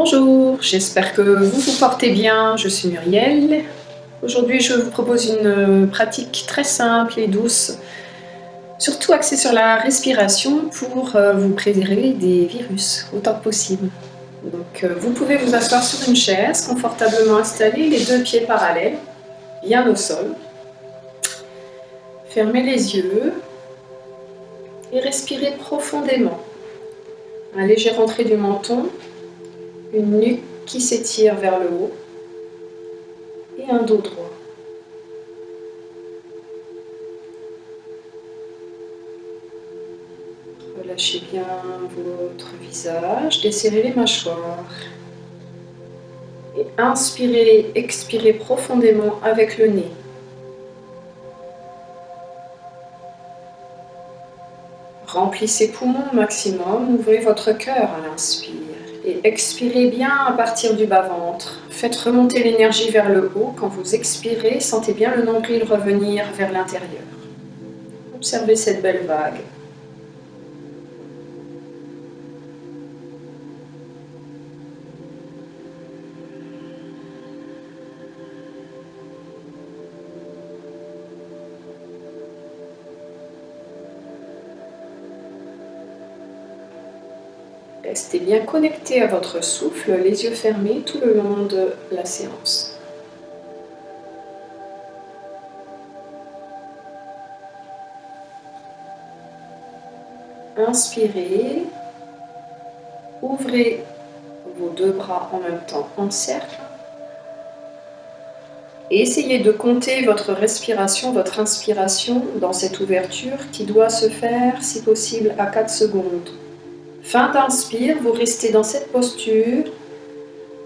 Bonjour, j'espère que vous vous portez bien. Je suis Muriel. Aujourd'hui, je vous propose une pratique très simple et douce, surtout axée sur la respiration pour vous préserver des virus autant que possible. Donc, vous pouvez vous asseoir sur une chaise, confortablement installée, les deux pieds parallèles, bien au sol. Fermez les yeux et respirez profondément. Un léger rentrée du menton, une nuque qui s'étire vers le haut et un dos droit. Relâchez bien votre visage, desserrez les mâchoires. Et inspirez, expirez profondément avec le nez. Remplissez poumons au maximum, ouvrez votre cœur à l'inspire. Et expirez bien à partir du bas-ventre. Faites remonter l'énergie vers le haut. Quand vous expirez, sentez bien le nombril revenir vers l'intérieur. Observez cette belle vague. Restez bien connecté à votre souffle, les yeux fermés tout le long de la séance. Inspirez, ouvrez vos deux bras en même temps en cercle. Et essayez de compter votre respiration, votre inspiration dans cette ouverture qui doit se faire, si possible, à 4 secondes. Fin d'inspire, vous restez dans cette posture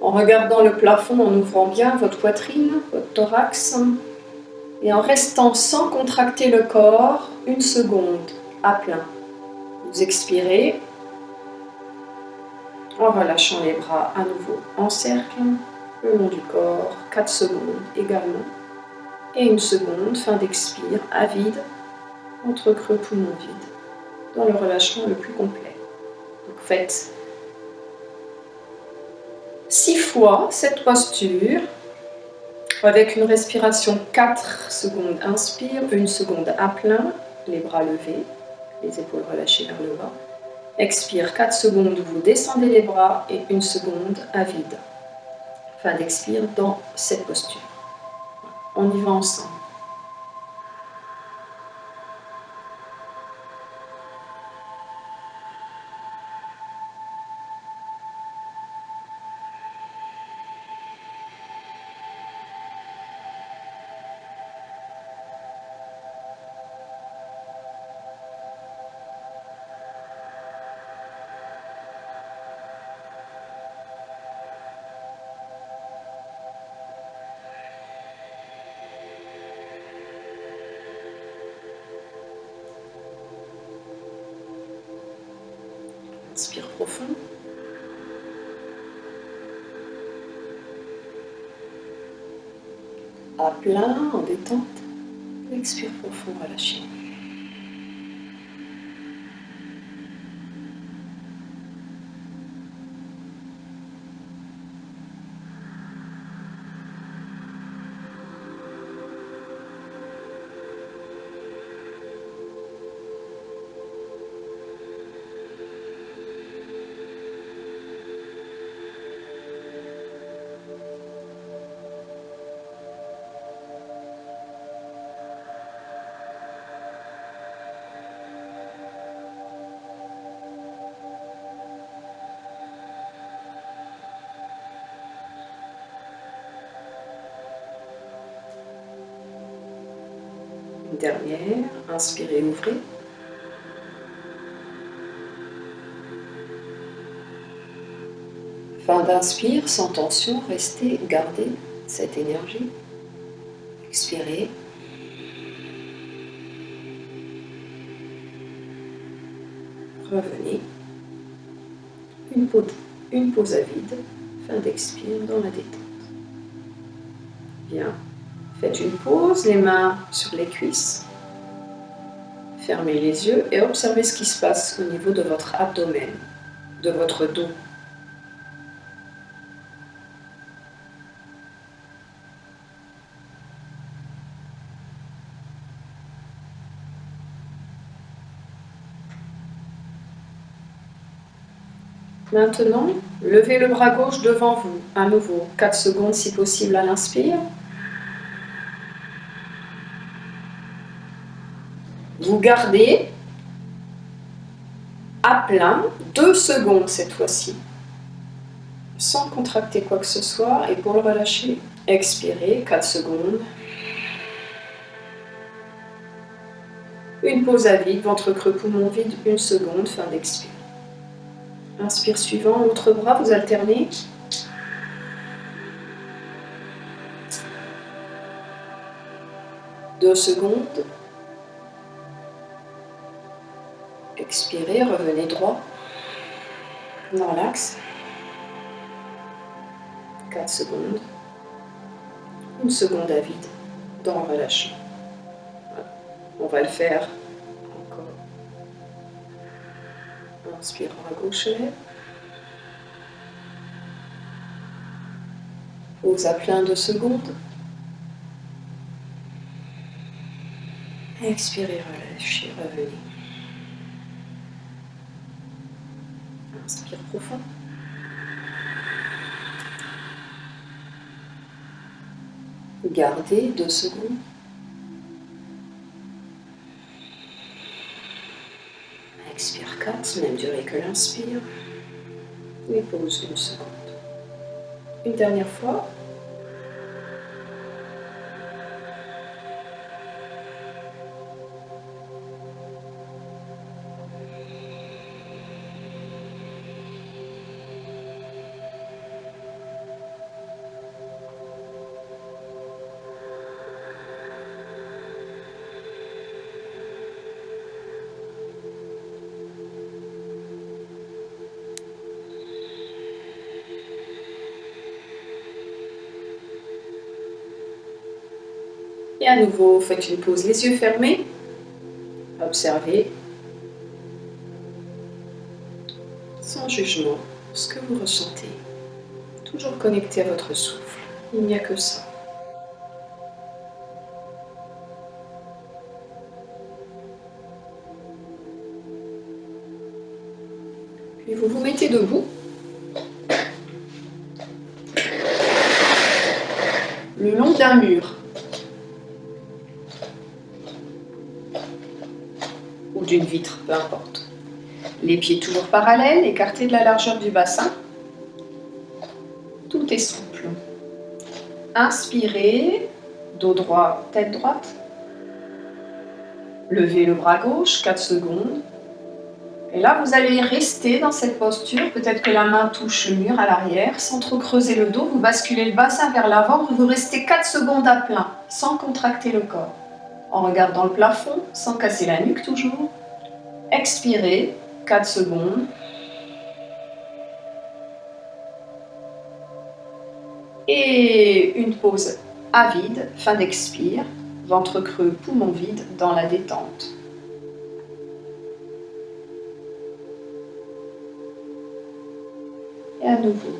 en regardant le plafond, en ouvrant bien votre poitrine, votre thorax et en restant sans contracter le corps 1 seconde à plein. Vous expirez en relâchant les bras à nouveau en cercle, le long du corps, 4 secondes également. Et 1 seconde, fin d'expire, à vide, entre creux poumon vide, dans le relâchement le plus complet. Donc faites 6 fois cette posture, avec une respiration 4 secondes, inspire, 1 seconde à plein, les bras levés, les épaules relâchées vers le bas. Expire, 4 secondes, vous descendez les bras et 1 seconde à vide. Fin d'expire dans cette posture. On y va ensemble. Inspire profond. À plein, en détente. Expire profond, relâchez. Une dernière, inspirez, ouvrez. Fin d'inspire, sans tension, restez, gardez cette énergie. Expirez. Revenez. Une pause à vide. Fin d'expire dans la détente. Bien. Faites une pause, les mains sur les cuisses. Fermez les yeux et observez ce qui se passe au niveau de votre abdomen, de votre dos. Maintenant, levez le bras gauche devant vous, à nouveau, 4 secondes si possible à l'inspire. Vous gardez à plein 2 secondes cette fois-ci, sans contracter quoi que ce soit, et pour le relâcher, expirez 4 secondes. Une pause à vide, ventre creux, poumon vide, 1 seconde, fin d'expire. Inspire suivant, l'autre bras, vous alternez. Deux secondes. Expirez, revenez droit dans l'axe. 4 secondes. 1 seconde à vide dans le relâchement. Voilà. On va le faire encore. Inspirant à gauche, lèvres. Pause à plein 2 secondes. Expirez, relâchez, revenez. Inspire profond. Gardez 2 secondes. Expire 4, même durée que l'inspire. Et pause 1 seconde. Une dernière fois. Et à nouveau, faites une pause, les yeux fermés. Observez, sans jugement, ce que vous ressentez. Toujours connecté à votre souffle. Il n'y a que ça. Puis vous vous mettez debout. Le long d'un mur. Ou d'une vitre, peu importe. Les pieds toujours parallèles, écartés de la largeur du bassin. Tout est souple. Inspirez, dos droit, tête droite. Levez le bras gauche, 4 secondes. Et là, vous allez rester dans cette posture. Peut-être que la main touche le mur à l'arrière. Sans trop creuser le dos, vous basculez le bassin vers l'avant. Vous restez 4 secondes à plein, sans contracter le corps. En regardant le plafond, sans casser la nuque toujours. Expirez, 4 secondes. Et une pause à vide, fin d'expire. Ventre creux, poumon vide, dans la détente. Et à nouveau.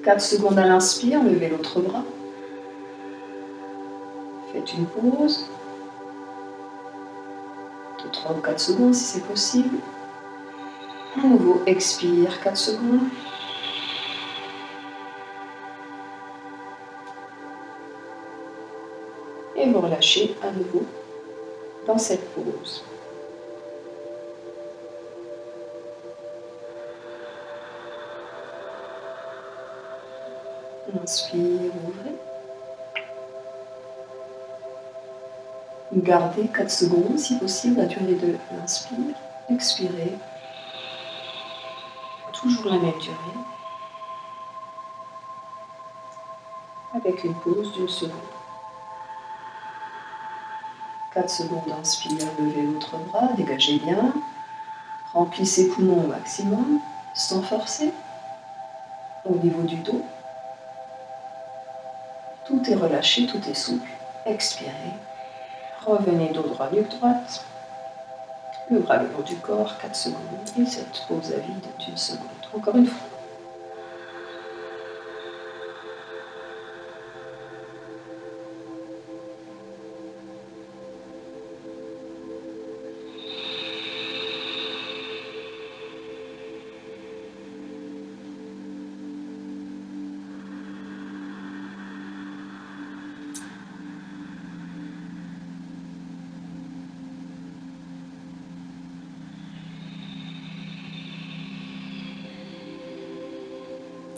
4 secondes à l'inspire, levez l'autre bras. Faites une pause. De 3 ou 4 secondes si c'est possible. À nouveau, expire, 4 secondes. Et vous relâchez à nouveau dans cette pause. Inspire, ouvrez. Gardez 4 secondes, si possible, la durée de l'inspire. Expirez. Toujours la même durée. Avec une pause d'1 seconde. 4 secondes, inspire, levez l'autre bras, dégagez bien. Remplissez poumons au maximum, sans forcer. Au niveau du dos. Tout est relâché, tout est souple. Expirez. Revenez dos droit, nuque droite. Le bras le long du corps, 4 secondes. Et cette pause à vide d'1 seconde. Encore une fois.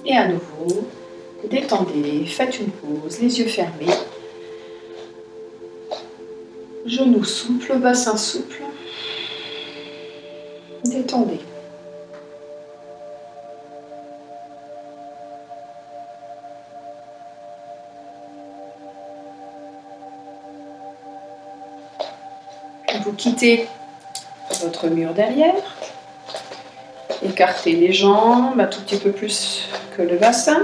Et à nouveau, détendez, faites une pause, les yeux fermés. Genoux souples, bassin souple. Détendez. Vous quittez votre mur derrière. Écartez les jambes un tout petit peu plus que le bassin.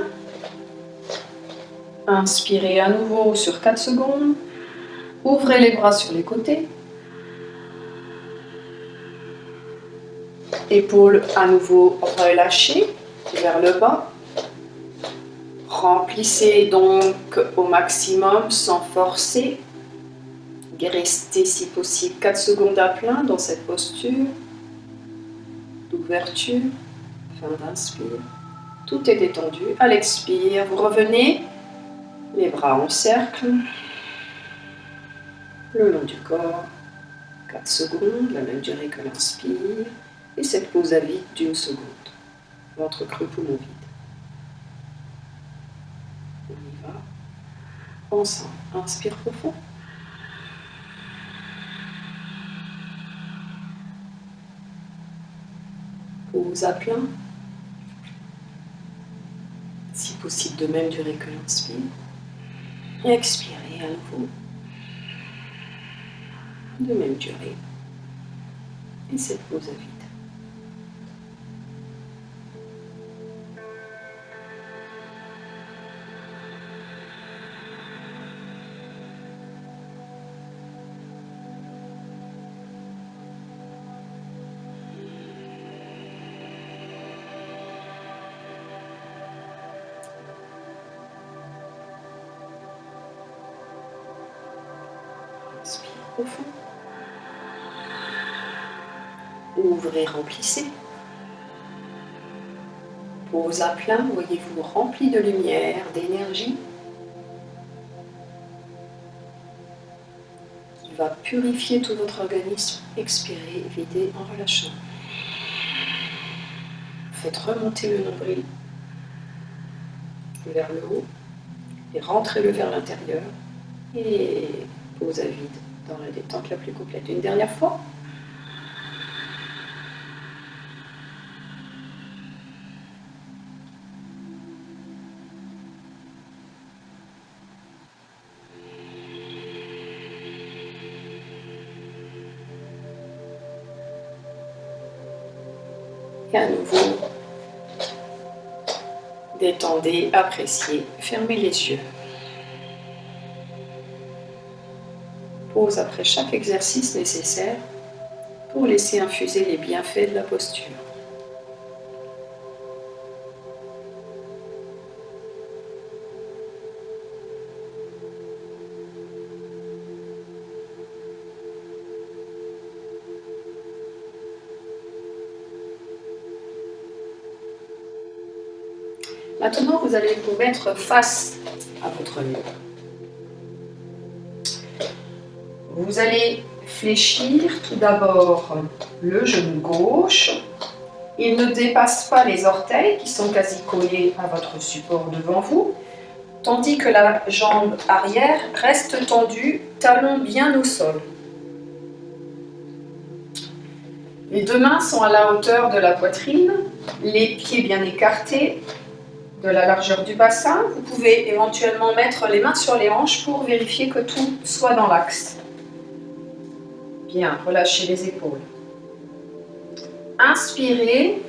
Inspirez à nouveau sur 4 secondes. Ouvrez les bras sur les côtés. Épaules à nouveau relâchées vers le bas. Remplissez donc au maximum sans forcer. Restez si possible 4 secondes à plein dans cette posture d'ouverture. Fin d'inspire. Tout est détendu. À l'expire, vous revenez. Les bras en cercle. Le long du corps. 4 secondes, la même durée que l'inspire. Et cette pause à vide d'1 seconde. Ventre creux, poumon vide. On y va. Ensemble. Inspire profond. Pause à plein. Si possible, de même durée que l'inspire. Et expirez à nouveau. De même durée. Et cette pause à vide. Inspire profond. Ouvrez, remplissez. Pause à plein, voyez-vous rempli de lumière, d'énergie qui va purifier tout votre organisme. Expirez, videz en relâchant. Faites remonter le nombril vers le haut et rentrez-le vers l'intérieur. Et pause à vide dans la détente la plus complète. Une dernière fois. Et à nouveau, détendez, appréciez, fermez les yeux. Pause après chaque exercice nécessaire pour laisser infuser les bienfaits de la posture. Maintenant, vous allez vous mettre face à votre mur. Vous allez fléchir tout d'abord le genou gauche. Il ne dépasse pas les orteils qui sont quasi collés à votre support devant vous, tandis que la jambe arrière reste tendue, talon bien au sol. Les deux mains sont à la hauteur de la poitrine, les pieds bien écartés de la largeur du bassin. Vous pouvez éventuellement mettre les mains sur les hanches pour vérifier que tout soit dans l'axe. Bien, relâchez les épaules. Inspirez.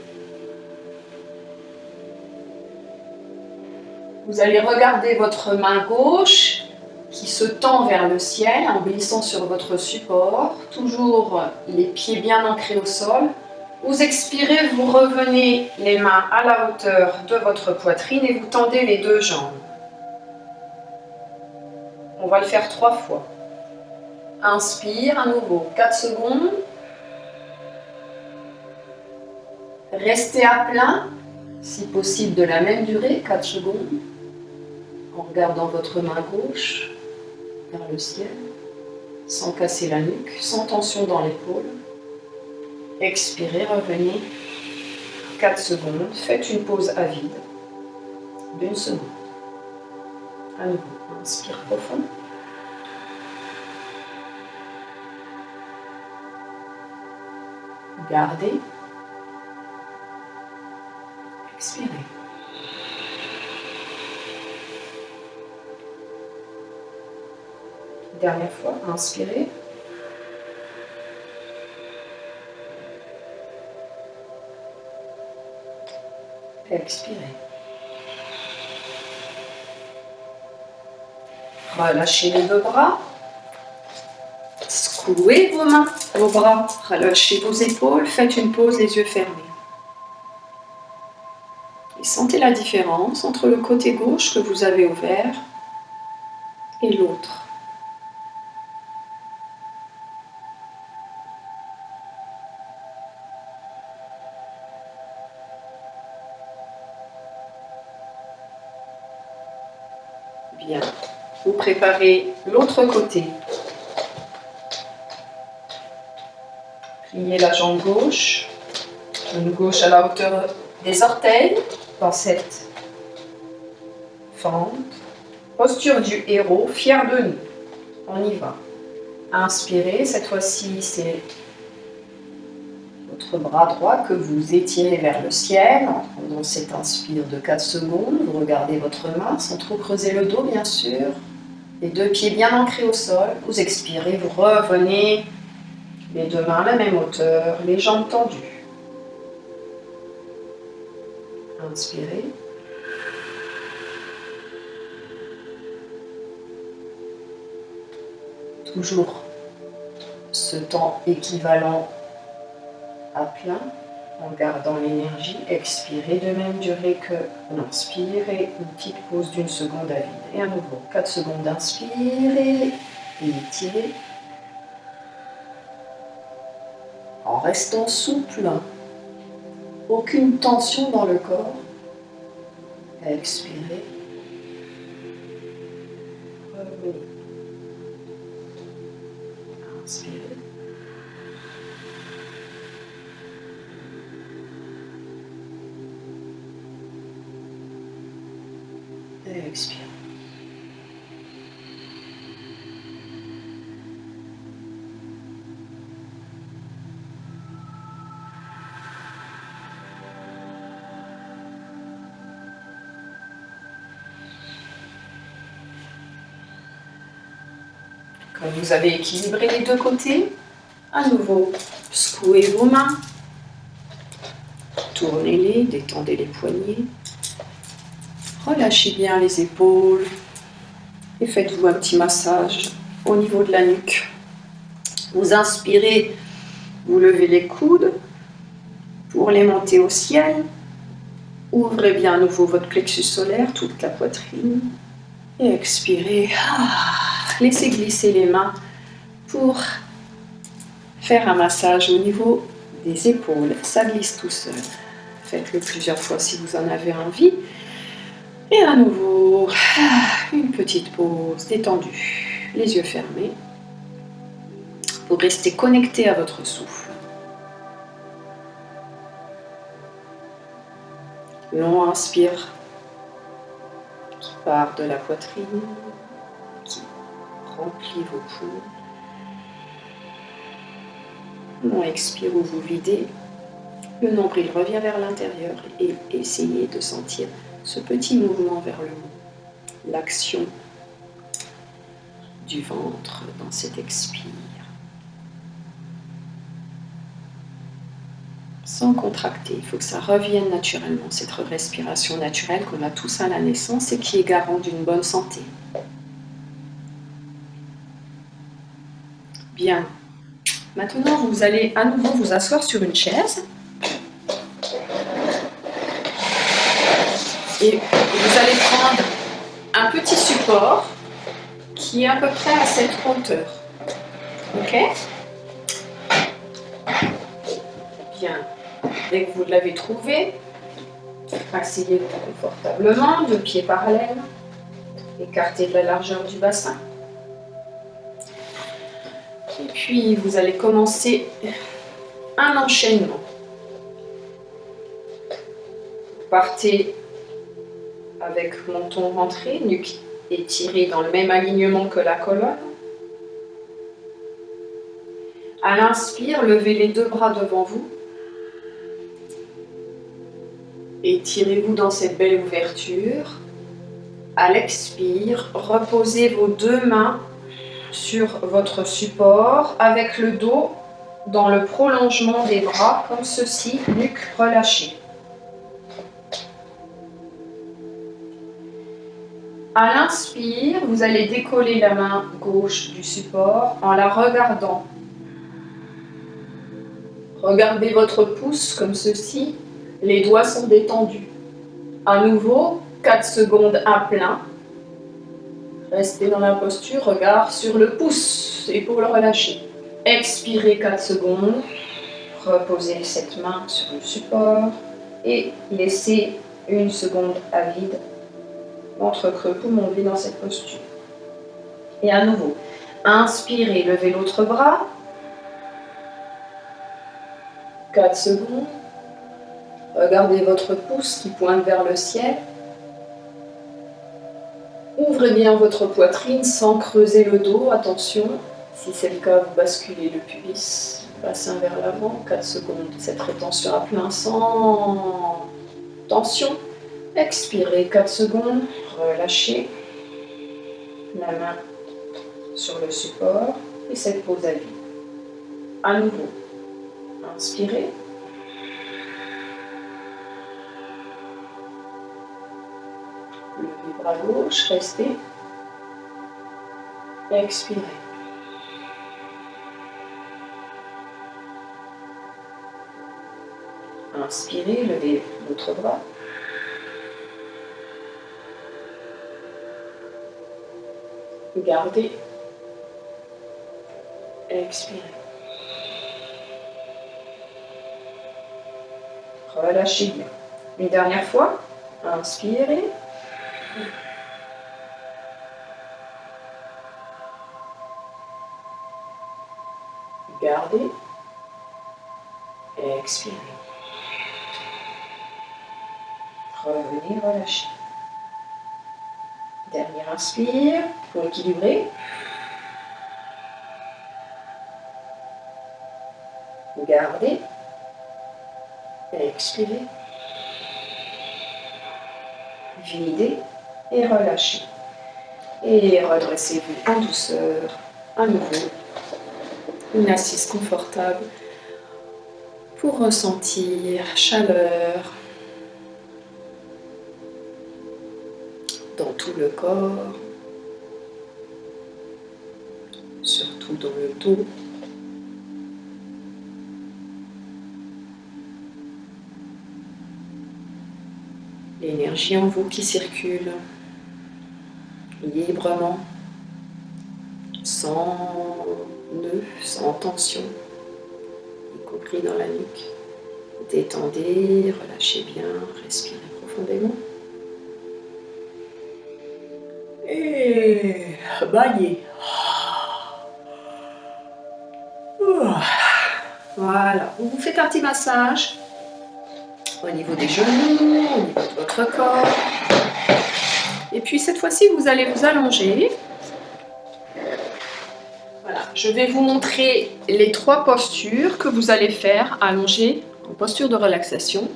Vous allez regarder votre main gauche qui se tend vers le ciel en glissant sur votre support, toujours les pieds bien ancrés au sol. Vous expirez, vous revenez les mains à la hauteur de votre poitrine et vous tendez les deux jambes. On va le faire 3 fois. Inspire à nouveau, 4 secondes. Restez à plein, si possible de la même durée, 4 secondes, en regardant votre main gauche vers le ciel, sans casser la nuque, sans tension dans l'épaule. Expirez, revenez, 4 secondes, faites une pause à vide. d'une seconde. À nouveau, inspire profond. Gardez. Expirez. Dernière fois, inspirez. Expirez. Relâchez les deux bras. Secouez vos mains, vos bras. Relâchez vos épaules. Faites une pause, les yeux fermés. Et sentez la différence entre le côté gauche que vous avez ouvert et l'autre. Bien. Vous préparez l'autre côté. Pliez la jambe gauche. Une gauche à la hauteur des orteils dans cette fente. Posture du héros, fier de nous. On y va. Inspirez. Cette fois-ci, c'est votre bras droit que vous étirez vers le ciel en prenant cet inspire de 4 secondes. Vous regardez votre main sans trop creuser le dos, bien sûr. Les deux pieds bien ancrés au sol. Vous expirez, vous revenez. Les deux mains à la même hauteur, les jambes tendues. Inspirez. Toujours ce temps équivalent à plein, en gardant l'énergie. Expirez de même durée que l'inspirez. Une petite pause d'une seconde à vide. Et à nouveau, 4 secondes d'inspirez et étirez. En restant souple, aucune tension dans le corps. Expirez. Revenez. Inspirez. Et expirez. Quand vous avez équilibré les deux côtés, à nouveau, secouez vos mains, tournez-les, détendez les poignets, relâchez bien les épaules et faites-vous un petit massage au niveau de la nuque. Vous inspirez, vous levez les coudes pour les monter au ciel. Ouvrez bien à nouveau votre plexus solaire, toute la poitrine. Et expirez. Laissez glisser les mains pour faire un massage au niveau des épaules. Ça glisse tout seul. Faites-le plusieurs fois si vous en avez envie. Et à nouveau, une petite pause détendue, les yeux fermés. Vous restez connecté à votre souffle. Long inspire qui part de la poitrine, qui remplit vos poumons. Long expire où vous videz. Le nombril revient vers l'intérieur et essayez de sentir ce petit mouvement vers le haut. L'action du ventre dans cet expire. Sans contracter, il faut que ça revienne naturellement, cette respiration naturelle qu'on a tous à la naissance et qui est garant d'une bonne santé. Bien. Maintenant, vous allez à nouveau vous asseoir sur une chaise. Et vous allez prendre un petit support qui est à peu près à cette hauteur. Ok? Bien. Dès que vous l'avez trouvé, asseyez-vous confortablement, deux pieds parallèles, écartez de la largeur du bassin. Et puis, vous allez commencer un enchaînement. Vous partez avec menton rentré, nuque étirée dans le même alignement que la colonne. À l'inspire, levez les deux bras devant vous. Étirez-vous dans cette belle ouverture. À l'expire, reposez vos deux mains sur votre support avec le dos dans le prolongement des bras, comme ceci, nuque relâchée. À l'inspire, vous allez décoller la main gauche du support en la regardant. Regardez votre pouce comme ceci, les doigts sont détendus. À nouveau, 4 secondes à plein. Restez dans la posture, regard sur le pouce, épaule relâchée. Expirez 4 secondes, reposez cette main sur le support et laissez 1 seconde à vide. Ventre creux, poumon vide dans cette posture. Et à nouveau, inspirez, levez l'autre bras. 4 secondes. Regardez votre pouce qui pointe vers le ciel. Ouvrez bien votre poitrine sans creuser le dos. Attention, si c'est le cas, vous basculez le pubis, bassin vers l'avant. 4 secondes. Cette rétention à plein sans tension. Expirez 4 secondes. Relâchez la main sur le support et cette pose à vide. À nouveau, inspirez. Levez bras gauche, restez. Expirez. Inspirez, levez l'autre bras. Gardez. Expirez. Relâchez bien. Une dernière fois. Inspirez. Gardez. Expirez. Revenez, relâchez. Dernier inspire pour équilibrer. Gardez. Expirez. Videz et relâchez. Et redressez-vous en douceur. À nouveau, une assise confortable pour ressentir chaleur dans tout le corps, surtout dans le dos. L'énergie en vous qui circule librement, sans nœud, sans tension, y compris dans la nuque. Détendez, relâchez bien, respirez profondément. Et baillez. Voilà, vous vous faites un petit massage au niveau des genoux, au niveau de votre corps. Et puis cette fois-ci, vous allez vous allonger. Voilà, je vais vous montrer les 3 postures que vous allez faire allongées en posture de relaxation.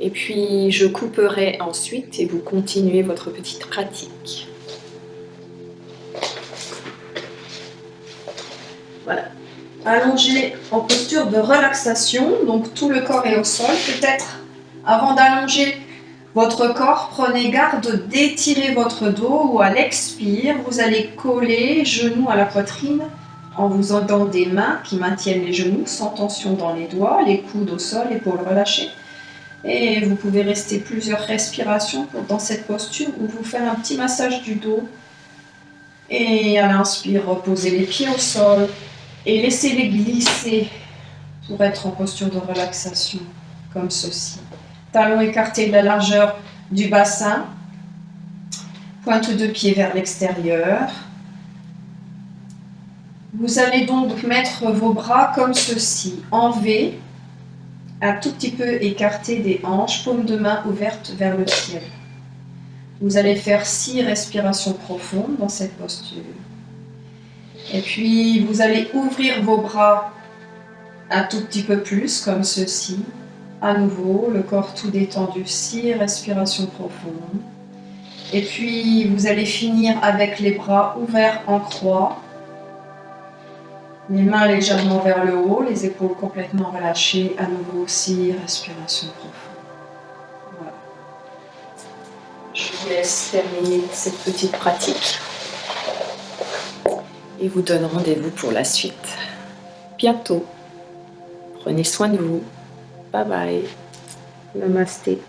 Et puis je couperai ensuite et vous continuez votre petite pratique. Voilà. Allongé en posture de relaxation, donc tout le corps est au sol. Peut-être avant d'allonger votre corps, prenez garde d'étirer votre dos ou à l'expire, vous allez coller genoux à la poitrine en vous aidant des mains qui maintiennent les genoux sans tension dans les doigts, les coudes au sol, épaules relâchées. Et vous pouvez rester plusieurs respirations dans cette posture ou vous faire un petit massage du dos. Et à l'inspire, reposez les pieds au sol. Et laissez-les glisser pour être en posture de relaxation, comme ceci. Talons écartés de la largeur du bassin. Pointe de pied vers l'extérieur. Vous allez donc mettre vos bras comme ceci, en V, un tout petit peu écartés des hanches, paume de main ouverte vers le ciel. Vous allez faire 6 respirations profondes dans cette posture. Et puis, vous allez ouvrir vos bras un tout petit peu plus, comme ceci. À nouveau, le corps tout détendu, 6 respirations profondes. Et puis, vous allez finir avec les bras ouverts en croix. Les mains légèrement vers le haut, les épaules complètement relâchées. À nouveau, 6 respirations profondes. Voilà. Je vous laisse terminer cette petite pratique. Et vous donne rendez-vous pour la suite. Bientôt. Prenez soin de vous. Bye bye. Namasté.